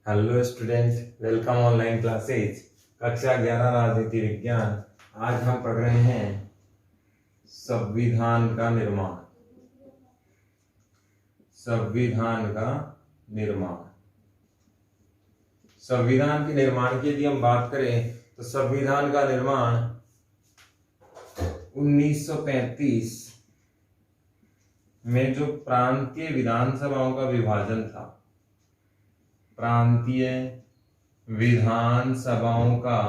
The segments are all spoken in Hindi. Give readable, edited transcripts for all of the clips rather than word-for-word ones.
Hello student, welcome online classes. कक्षा 11 राजनीति विज्ञान। आज हम पढ़ रहे हैं संविधान का निर्माण। संविधान का निर्माण। संविधान के निर्माण की यदि हम बात करें तो संविधान का निर्माण 1935 में जो प्रांतीय विधानसभाओं का विभाजन था, प्रांतीय विधानसभाओं का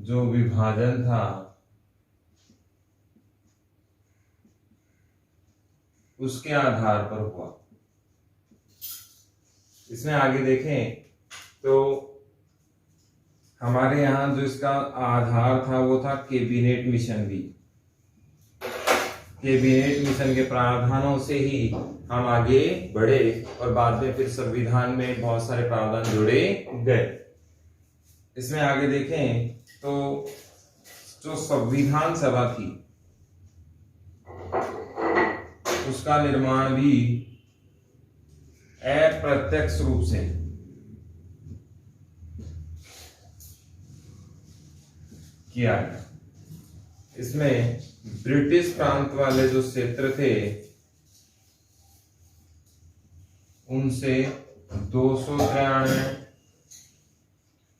जो विभाजन था, उसके आधार पर हुआ। इसमें आगे देखें तो हमारे यहां जो इसका आधार था वो था कैबिनेट मिशन भी। कैबिनेट मिशन के प्रावधानों से ही हम आगे बढ़े और बाद में फिर संविधान में बहुत सारे प्रावधान जोड़े गए। इसमें आगे देखें तो जो संविधान सभा थी उसका निर्माण भी अप्रत्यक्ष रूप से किया गया। इसमें ब्रिटिश प्रांत वाले जो क्षेत्र थे उनसे 293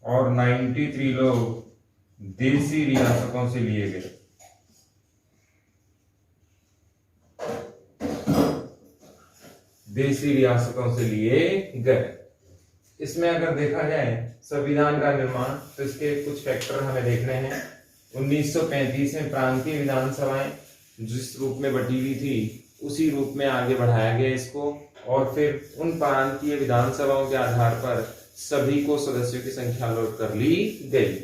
और 93 लोग देसी रियासतों से लिए गए। देसी रियासतों से लिए गए। इसमें अगर देखा जाए संविधान का निर्माण तो इसके कुछ फैक्टर हमें देखने हैं। 1935 में प्रांतीय विधानसभाएं जिस रूप में बटी हुई थी उसी रूप में आगे बढ़ाया गया इसको, और फिर उन प्रांतीय विधानसभाओं के आधार पर सभी को सदस्यों की संख्या अलॉट कर ली गई।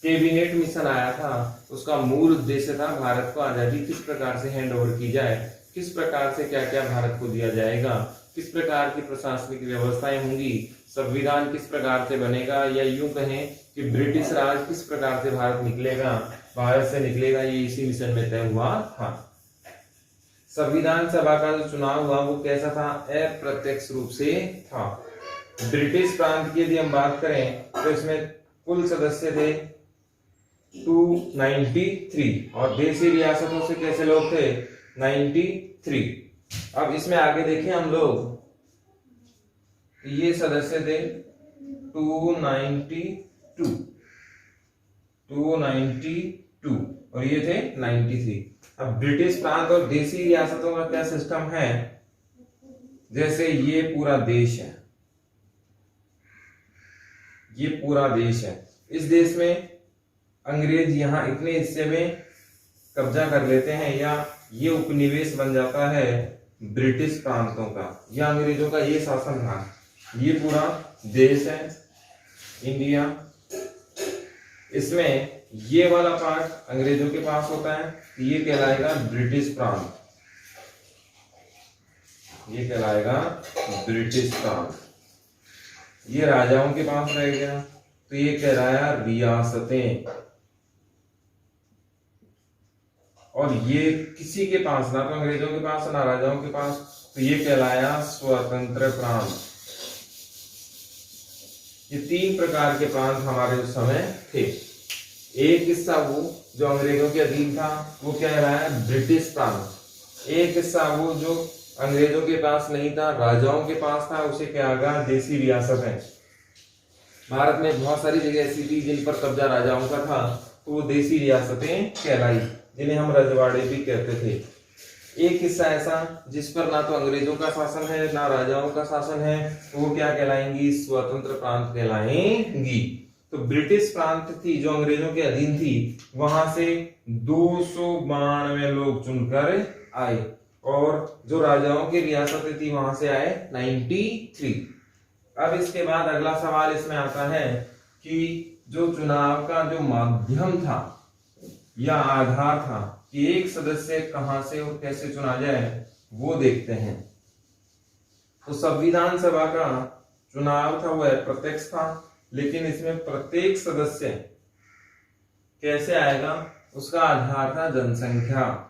कैबिनेट मिशन आया था, उसका मूल उद्देश्य था भारत को आजादी किस प्रकार से हैंड ओवर की जाए, किस प्रकार से क्या क्या भारत को दिया जाएगा, किस प्रकार की प्रशासनिक व्यवस्थाएं होंगी, संविधान किस प्रकार से बनेगा, या यूं कहें कि ब्रिटिश राज किस प्रकार से भारत से निकलेगा, ये इसी मिशन में तय हुआ था। संविधान सभा का जो चुनाव हुआ वो कैसा था? अप्रत्यक्ष रूप से था। ब्रिटिश प्रांत की यदि हम बात करें तो इसमें कुल सदस्य थे 293 और देसी रियासतों से कैसे लोग थे? 93। अब इसमें आगे देखें हम लोग, ये सदस्य थे 292 और ये थे 93। अब ब्रिटिश प्रांत और देसी रियासतों का क्या सिस्टम है? जैसे ये पूरा देश है, ये पूरा देश है, इस देश में अंग्रेज यहाँ इतने हिस्से में कब्जा कर लेते हैं या ये उपनिवेश बन जाता है ब्रिटिश प्रांतों का या अंग्रेजों का ये शासन था। ये पूरा देश है इंडिया, इसमें ये वाला पार्ट अंग्रेजों के पास होता है, ये कहलाएगा ब्रिटिश प्रांत, ये कहलाएगा ब्रिटिश प्रांत। ये राजाओं के पास रह गया तो ये कहलाया रियासतें, और ये किसी के पास, ना तो अंग्रेजों के पास ना राजाओं के पास, तो ये कहलाया स्वतंत्र प्रांत। ये तीन प्रकार के प्रांत हमारे उस समय थे। एक हिस्सा वो जो अंग्रेजों के अधीन था वो कहलाया ब्रिटिश प्रांत, एक हिस्सा वो जो अंग्रेजों के पास नहीं था, राजाओं के पास था, उसे क्या कहा? देसी रियासत है। भारत में बहुत सारी जगह ऐसी थी जिन पर कब्जा राजाओं का था, तो वो देसी रियासतें कहलाई, जिन्हें हम रजवाड़े भी कहते थे। एक हिस्सा ऐसा जिस पर ना तो अंग्रेजों का शासन है ना राजाओं का शासन है, तो वो क्या कहलाएंगी? स्वतंत्र प्रांत कहलाएंगी। तो ब्रिटिश प्रांत थी जो अंग्रेजों के अधीन थी, वहां से 292 लोग चुनकर आए, और जो राजाओं की रियासतें थी वहां से आए 93। अब इसके बाद अगला सवाल इसमें आता है कि जो चुनाव का जो माध्यम था या आधार था कि एक सदस्य कहां से और कैसे चुना जाए, वो देखते हैं। तो संविधान सभा का चुनाव था वो अप्रत्यक्ष था, लेकिन इसमें प्रत्येक सदस्य कैसे आएगा उसका आधार था जनसंख्या।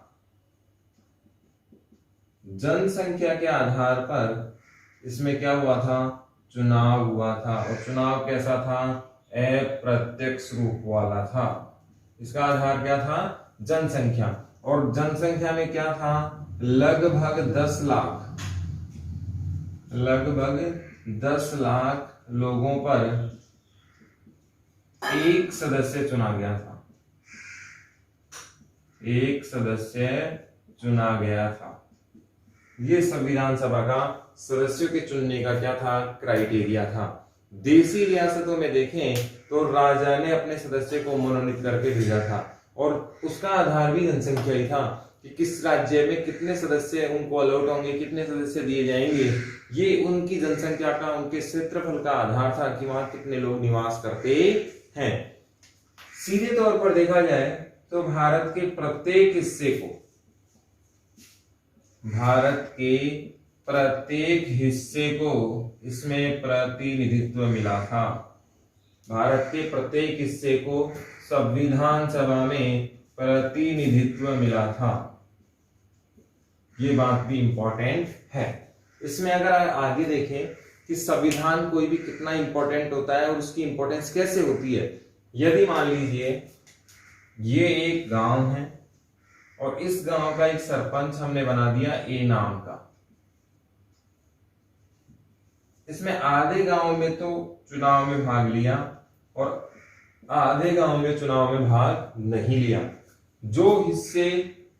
जनसंख्या के आधार पर इसमें क्या हुआ था चुनाव हुआ था, और चुनाव कैसा था? अप्रत्यक्ष रूप वाला था। इसका आधार क्या था? जनसंख्या, और जनसंख्या में क्या था? लगभग 10 लाख लोगों पर एक सदस्य चुना गया था। एक सदस्य चुना गया था। ये संविधान सभा का सदस्यों के चुनने का क्या था? क्राइटेरिया था। देसी रियासतों में देखें तो राजा ने अपने सदस्य को मनोनीत करके भेजा था, और उसका आधार भी जनसंख्या ही था कि किस राज्य में कितने सदस्य उनको अलॉट होंगे, कितने सदस्य दिए जाएंगे। ये उनकी जनसंख्या का, उनके क्षेत्रफल का आधार था कि वहां कितने लोग निवास करते हैं। सीधे तौर पर देखा जाए तो भारत के प्रत्येक हिस्से को इसमें प्रतिनिधित्व मिला था। भारत के प्रत्येक हिस्से को संविधान सभा में प्रतिनिधित्व मिला था। ये बात भी इंपॉर्टेंट है। इसमें अगर आगे देखें कि संविधान कोई भी कितना इंपॉर्टेंट होता है और उसकी इंपॉर्टेंस कैसे होती है। यदि मान लीजिए ये एक गांव है और इस गांव का एक सरपंच हमने बना दिया ए नाम का। इसमें आधे गांव में तो चुनाव में भाग लिया और आधे गांव में चुनाव में भाग नहीं लिया। जो हिस्से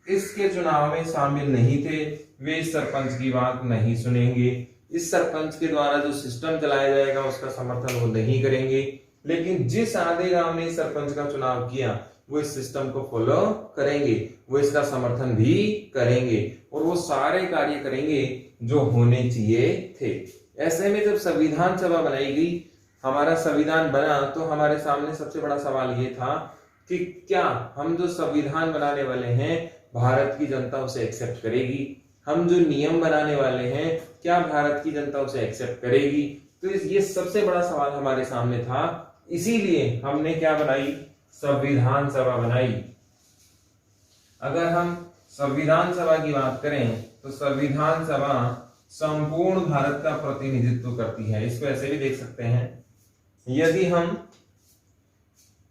इसके चुनाव में शामिल नहीं थे वे इस सरपंच की बात नहीं सुनेंगे। इस सरपंच के द्वारा जो सिस्टम चलाया जाएगा उसका समर्थन वो नहीं करेंगे। लेकिन जिस आधे गांव ने सरपंच का चुनाव किया वो इस सिस्टम को फॉलो करेंगे, वो इसका समर्थन भी करेंगे और वो सारे कार्य करेंगे जो होने चाहिए थे। ऐसे में जब संविधान सभा बनाई गई, हमारा संविधान बना, तो हमारे सामने सबसे बड़ा सवाल ये था कि क्या हम जो संविधान बनाने वाले हैं भारत की जनता उसे एक्सेप्ट करेगी? हम जो नियम बनाने वाले हैं क्या भारत की जनता उसे एक्सेप्ट करेगी? तो ये सबसे बड़ा सवाल हमारे सामने था। इसीलिए हमने क्या बनाई? संविधान सभा बनाई। अगर हम संविधान सभा की बात करें तो संविधान सभा संपूर्ण भारत का प्रतिनिधित्व करती है। इसको ऐसे भी देख सकते हैं, यदि हम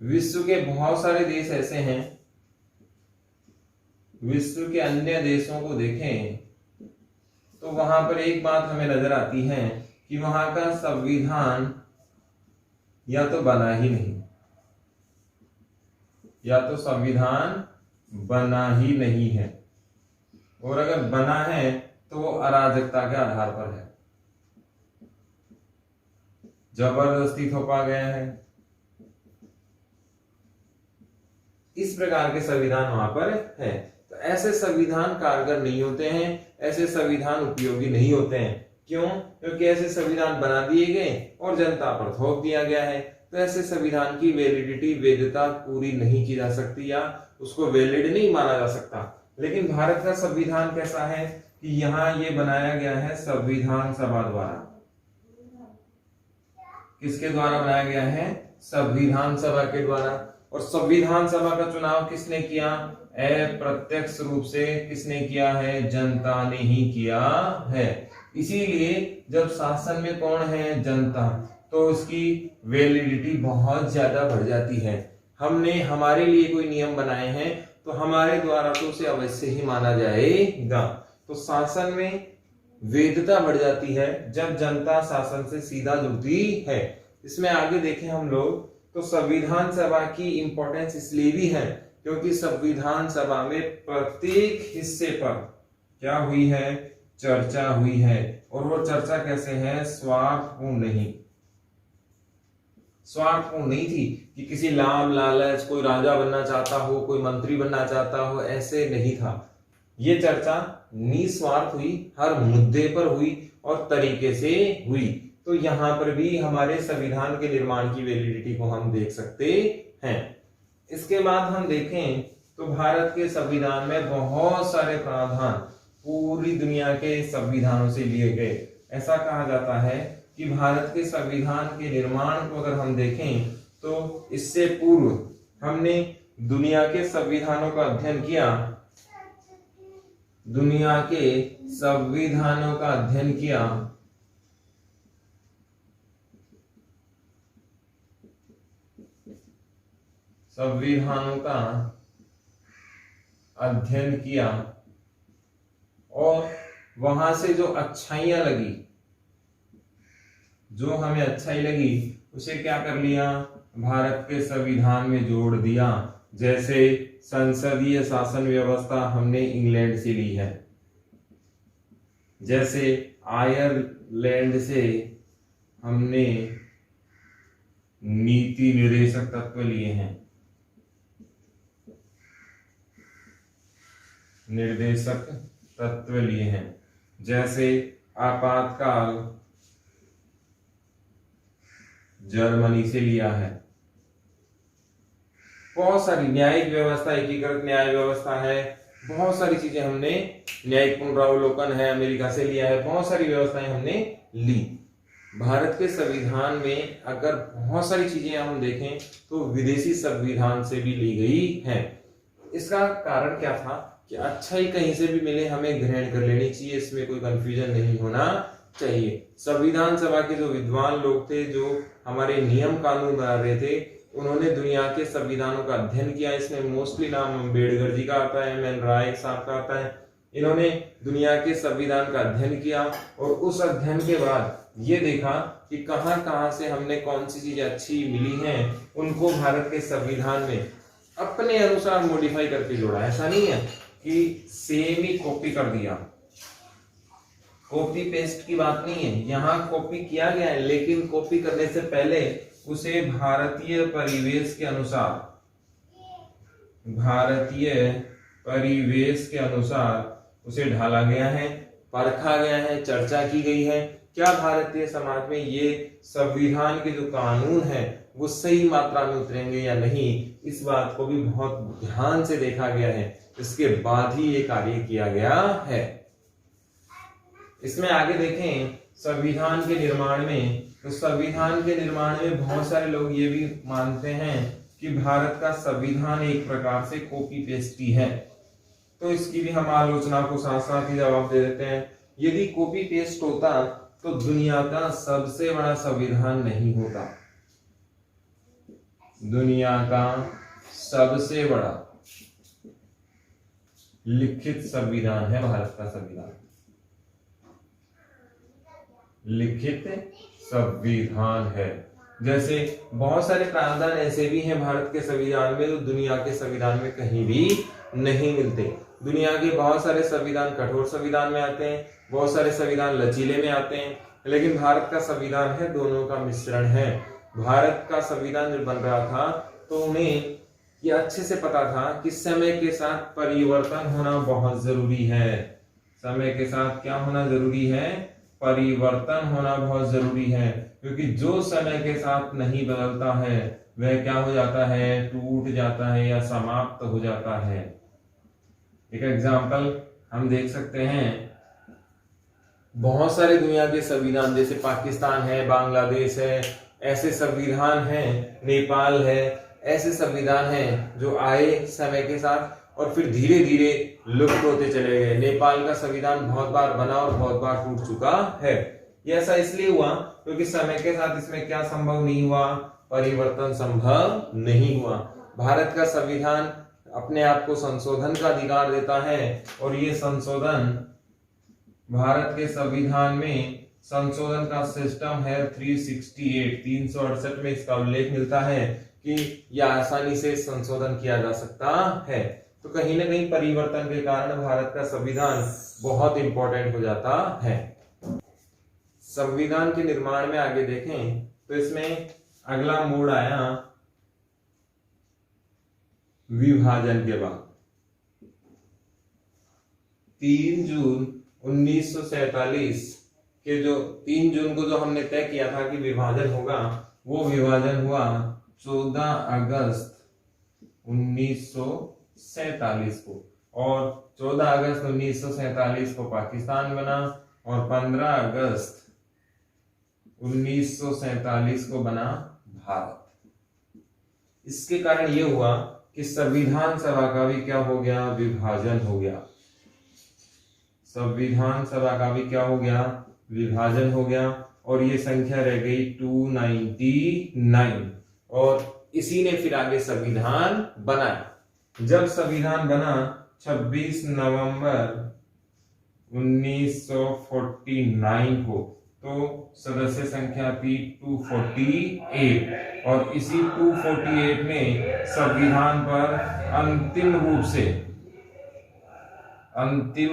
विश्व के बहुत सारे देश ऐसे हैं, विश्व के अन्य देशों को देखें तो वहां पर एक बात हमें नजर आती है कि वहां का संविधान या तो बना ही नहीं, या तो संविधान बना ही नहीं है, और अगर बना है तो वो अराजकता के आधार पर है, जबरदस्ती थोपा गया है। इस प्रकार के संविधान वहां पर है। तो ऐसे संविधान कारगर नहीं होते हैं, ऐसे संविधान उपयोगी नहीं होते हैं। क्यों? क्योंकि ऐसे संविधान बना दिए गए और जनता पर थोप दिया गया है। तो ऐसे संविधान की वैलिडिटी, वैधता पूरी नहीं की जा सकती या उसको वैलिड नहीं माना जा सकता। लेकिन भारत का संविधान कैसा है कि यहाँ ये बनाया गया है संविधान सभा द्वारा। किसके द्वारा बनाया गया है? संविधान सभा के द्वारा। और संविधान सभा का चुनाव किसने किया? अप्रत्यक्ष रूप से किसने किया है? जनता ने ही किया है। इसीलिए जब शासन में कौन है? जनता, तो उसकी वैलिडिटी बहुत ज्यादा बढ़ जाती है। हमने हमारे लिए कोई नियम बनाए हैं तो हमारे द्वारा तो उसे अवश्य ही माना जाएगा। तो शासन में वैधता बढ़ जाती है जब जनता शासन से सीधा जुड़ती है। इसमें आगे देखें हम लोग तो संविधान सभा की इंपॉर्टेंस इसलिए भी है क्योंकि संविधान सभा में प्रत्येक हिस्से पर क्या हुई है? चर्चा हुई है। और वो चर्चा कैसे है? स्वार्थपूर्ण नहीं। स्वार्थपूर्ण नहीं थी कि किसी लाभ लालच, कोई राजा बनना चाहता हो, कोई मंत्री बनना चाहता हो, ऐसे नहीं था। ये चर्चा निस्वार्थ हुई, हर मुद्दे पर हुई और तरीके से हुई। तो यहां पर भी हमारे संविधान के निर्माण की वैलिडिटी को हम देख सकते हैं। इसके बाद हम देखें तो भारत के संविधान में बहुत सारे प्रावधान पूरी दुनिया के संविधानों से लिए गए। ऐसा कहा जाता है कि भारत के संविधान के निर्माण को अगर हम देखें तो इससे पूर्व हमने दुनिया के संविधानों का अध्ययन किया। दुनिया के संविधानों का अध्ययन किया संविधानों का अध्ययन किया और वहां से जो अच्छाइयां लगी, जो हमें अच्छाई लगी, उसे क्या कर लिया, भारत के संविधान में जोड़ दिया। जैसे संसदीय शासन व्यवस्था हमने इंग्लैंड से ली है, जैसे आयरलैंड से हमने नीति निर्देशक तत्व लिए हैं, निर्देशक तत्व लिए हैं। जैसे आपातकाल जर्मनी से लिया है। बहुत सारी न्यायिक व्यवस्था, एकीकृत न्याय व्यवस्था है, बहुत सारी चीजें हमने, न्यायिक पुनरावलोकन है, अमेरिका से लिया है, बहुत सारी व्यवस्थाएं हमने ली। भारत के संविधान में अगर बहुत सारी चीजें हम देखें तो विदेशी संविधान से भी ली गई है। इसका कारण क्या था कि अच्छाई कहीं से भी मिले हमें ग्रहण कर लेनी चाहिए, इसमें कोई कंफ्यूजन नहीं होना चाहिए। संविधान सभा के जो विद्वान लोग थे, जो हमारे नियम कानून बना रहे थे, उन्होंने दुनिया के संविधानों का अध्ययन किया। इसमें मोस्टली नाम अम्बेडकर जी का आता है, एम.एन. राय साहब का आता है। इन्होंने दुनिया के संविधान का अध्ययन किया और उस अध्ययन के बाद ये देखा कि कहां कहां से हमने कौन सी चीजें अच्छी मिली हैं, उनको भारत के संविधान में अपने अनुसार मॉडिफाई करके जोड़ा। ऐसा नहीं है कि सेम ही कॉपी कर दिया, कॉपी पेस्ट की बात नहीं है, यहाँ कॉपी किया गया है, लेकिन कॉपी करने से पहले उसे भारतीय परिवेश के अनुसार, भारतीय परिवेश के अनुसार उसे ढाला गया है, परखा गया है, चर्चा की गई है। क्या भारतीय समाज में ये संविधान के जो कानून है वो सही मात्रा में उतरेंगे या नहीं, इस बात को भी बहुत ध्यान से देखा गया है। इसके बाद ही ये कार्य किया गया है। इसमें आगे देखें संविधान के निर्माण में, तो संविधान के निर्माण में बहुत सारे लोग ये भी मानते हैं कि भारत का संविधान एक प्रकार से कॉपी पेस्ट ही है। तो इसकी भी हम आलोचना को साथ साथ ही जवाब दे देते हैं। यदि कॉपी पेस्ट होता तो दुनिया का सबसे बड़ा संविधान नहीं होता। दुनिया का सबसे बड़ा लिखित संविधान है भारत का संविधान, लिखित संविधान है। जैसे बहुत सारे प्रावधान ऐसे भी हैं भारत के संविधान में जो दुनिया के संविधान में कहीं भी नहीं मिलते। दुनिया के बहुत सारे संविधान कठोर संविधान में आते हैं, बहुत सारे संविधान लचीले में आते हैं, लेकिन भारत का संविधान है दोनों का मिश्रण है। भारत का संविधान जब बन रहा था तो उन्हें ये अच्छे से पता था कि समय के साथ परिवर्तन होना बहुत जरूरी है। समय के साथ क्या होना जरूरी है? परिवर्तन होना बहुत जरूरी है, क्योंकि जो समय के साथ नहीं बदलता है वह क्या हो जाता है? टूट जाता है या समाप्त हो जाता है। एक एग्जाम्पल हम देख सकते हैं, बहुत सारे दुनिया के संविधान, जैसे पाकिस्तान है, बांग्लादेश है, ऐसे संविधान हैं, नेपाल है, ऐसे संविधान हैं जो आए समय के साथ और फिर धीरे धीरे लुप्त होते चले गए। नेपाल का संविधान बहुत बार बना और बहुत बार टूट चुका है। ये ऐसा इसलिए हुआ क्योंकि समय के साथ इसमें क्या संभव नहीं हुआ? परिवर्तन संभव नहीं हुआ। भारत का संविधान अपने आप को संशोधन का अधिकार देता है और ये संशोधन, भारत के संविधान में संशोधन का सिस्टम है 368 में इसका उल्लेख मिलता है कि यह आसानी से संशोधन किया जा सकता है। तो कहीं ना कहीं परिवर्तन के कारण भारत का संविधान बहुत इंपॉर्टेंट हो जाता है। संविधान के निर्माण में आगे देखें तो इसमें अगला मोड़ आया विभाजन के बाद। 3 जून 1947 के जो 3 जून को जो हमने तय किया था कि विभाजन होगा, वो विभाजन हुआ 14 अगस्त 1947 को, और 14 अगस्त 1947 को पाकिस्तान बना और 15 अगस्त 1947 को बना भारत। इसके कारण यह हुआ कि संविधान सभा का भी क्या हो गया? विभाजन हो गया। संविधान सभा का भी क्या हो गया? विभाजन हो गया और ये संख्या रह गई 299 और इसी ने फिर आगे संविधान बनाया। जब संविधान बना 26 नवंबर 1949 को, तो सदस्य संख्या थी 248 और इसी 248 में संविधान पर अंतिम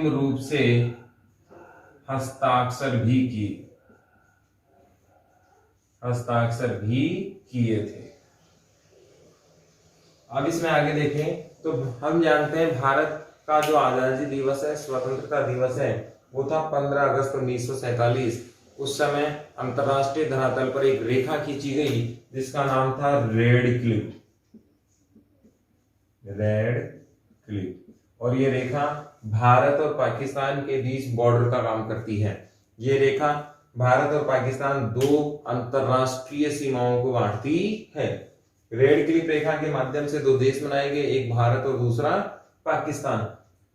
रूप से हस्ताक्षर भी किए थे। अब इसमें आगे देखें तो हम जानते हैं भारत का जो आजादी दिवस है, स्वतंत्रता दिवस है, वो था 15 अगस्त 1947। उस समय अंतरराष्ट्रीय धरातल पर एक रेखा खींची गई जिसका नाम था रेड क्लिफ। और ये रेखा भारत और पाकिस्तान के बीच बॉर्डर का काम करती है। ये रेखा भारत और पाकिस्तान दो अंतरराष्ट्रीय सीमाओं को बांटती है। रेड क्लिफ रेखा के माध्यम से दो देश बनाए गए, एक भारत और दूसरा पाकिस्तान।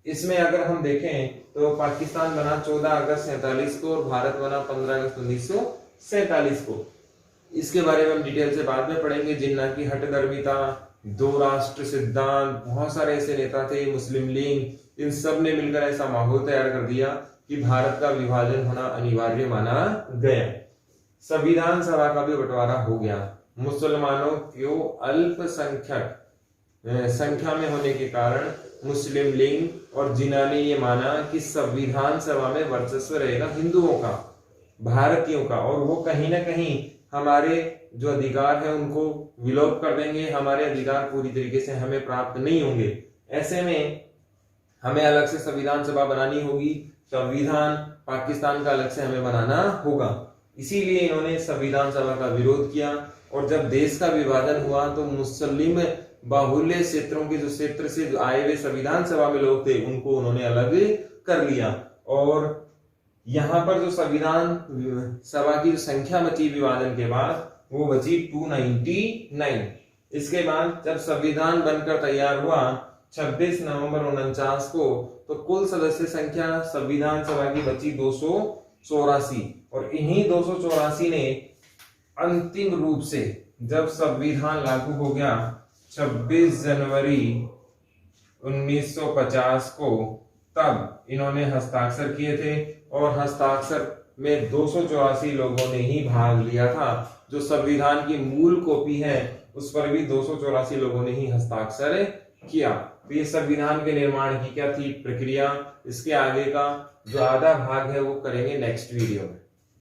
इसमें अगर हम देखें तो पाकिस्तान बना 14 अगस्त 47 को और भारत बना 15 अगस्त 1947 को। इसके बारे में हम डिटेल से बाद में पढ़ेंगे। जिन्ना की हठधर्मिता, दो राष्ट्र सिद्धांत, बहुत सारे ऐसे नेता थे, मुस्लिम लीग, इन सब ने मिलकर ऐसा माहौल तैयार कर दिया कि भारत का विभाजन होना अनिवार्य माना गया। संविधान सभा का भी बंटवारा हो गया। मुसलमानों को अल्पसंख्यक संख्या में होने के कारण मुस्लिम लीग और जिन्ना ने ये माना कि संविधान सभा में वर्चस्व रहेगा हिंदुओं का, भारतीयों का, और वो कहीं ना कहीं हमारे जो अधिकार है उनको विलोप कर देंगे, हमारे अधिकार पूरी तरीके से हमें प्राप्त नहीं होंगे। ऐसे में हमें अलग से संविधान सभा बनानी होगी, संविधान पाकिस्तान का अलग से हमें बनाना होगा। इसीलिए इन्होंने संविधान सभा का विरोध किया और जब देश का विभाजन हुआ तो मुस्लिम बाहुल्य क्षेत्रों के जो क्षेत्र से आए हुए संविधान सभा में लोग थे उनको उन्होंने अलग कर लिया और यहाँ पर जो संविधान सभा की जो संख्या बची विभाजन के बाद वो बची 299। इसके बाद जब संविधान बनकर तैयार हुआ 26 नवंबर 49 को, तो कुल सदस्य संख्या संविधान सभा की बची 284 और इन्हीं 284 ने अंतिम रूप से जब संविधान लागू हो गया 26 जनवरी 1950 को, तब इन्होंने हस्ताक्षर किए थे और हस्ताक्षर में 284 लोगों ने ही भाग लिया था। जो संविधान की मूल कॉपी है उस पर भी 284 लोगों ने ही हस्ताक्षर किया। तो ये संविधान के निर्माण की क्या थी प्रक्रिया, इसके आगे का जो आधा भाग है वो करेंगे नेक्स्ट वीडियो में।